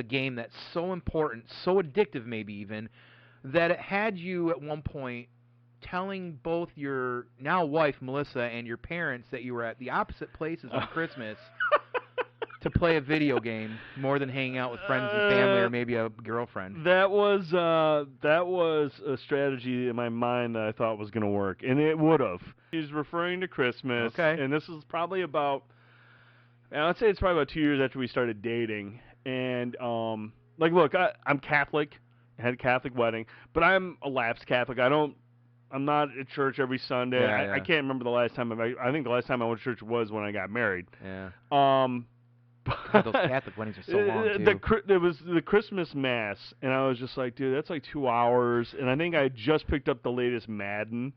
a game that's so important, so addictive maybe even, that it had you at one point telling both your now wife, Melissa, and your parents that you were at the opposite places on Christmas to play a video game more than hanging out with friends and family or maybe a girlfriend. That was a strategy in my mind that I thought was going to work, and it would have. He's referring to Christmas, Okay. and this is probably about, I'd say it's probably about 2 years after we started dating. And like, look, I'm Catholic. I had a Catholic wedding, but I'm a lapsed Catholic. I'm not at church every Sunday. Yeah, I can't remember the last time. I think the last time I went to church was when I got married. Yeah. God, those Catholic weddings are so long too. There was the Christmas Mass, and I was just like, dude, that's like 2 hours. And I think I just picked up the latest Madden,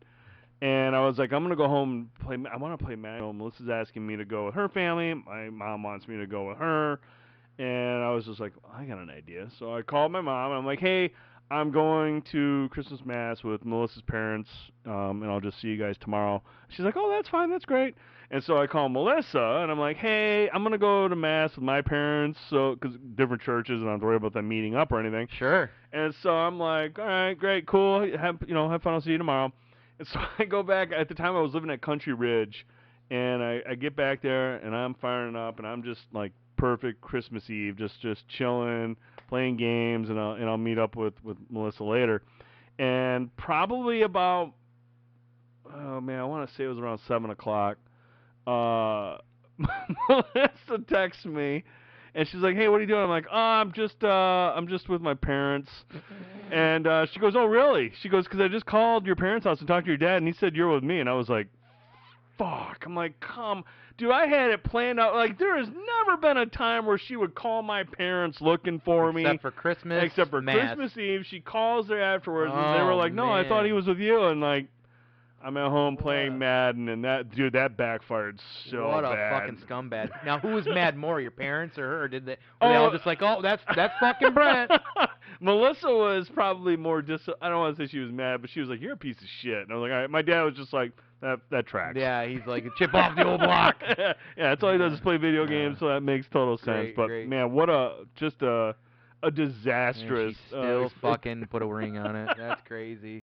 and I was like, I'm gonna go home and play. I want to play Madden. Melissa's asking me to go with her family. My mom wants me to go with her, and I was just like, I got an idea. So I called my mom, and I'm like, hey, I'm going to Christmas Mass with Melissa's parents, and I'll just see you guys tomorrow. She's like, oh, that's fine, that's great. And so I call Melissa, and I'm like, hey, I'm going to go to Mass with my parents, so because different churches, and I don't have to worry about them meeting up or anything. Sure. And so I'm like, all right, great, cool, have fun, I'll see you tomorrow. And so I go back. At the time, I was living at Country Ridge, and I get back there, and I'm firing up, and I'm just like perfect Christmas Eve, just chilling, playing games, and I'll meet up with Melissa later. And probably about, oh man, I want to say it was around 7:00. Melissa texts me, and she's like, "Hey, what are you doing?" I'm like, "Oh, I'm just with my parents." And she goes, "Oh, really?" She goes, "'Cause I just called your parents' house and talked to your dad, and he said you're with me." And I was like, "Fuck!" I'm like, dude, I had it planned out. Like, there has never been a time where she would call my parents looking for me. Except for Christmas. Except for Mass. Christmas Eve. She calls there afterwards, and they were like, "No, I thought man. he was with you." And like, I'm at home playing Madden, and that backfired so What a bad. fucking scumbag. Now, who was mad more, your parents or her? Or did they? Were they all just like, oh, that's fucking Brent? Melissa was probably more I don't want to say she was mad, but she was like, "You're a piece of shit." And I was like, all right. My dad was just like, that tracks. Yeah, he's like, chip off the old block. Yeah, that's all he does is play video games, so that makes total sense. But man, what a disastrous. And she still fucking put a ring on it. That's crazy.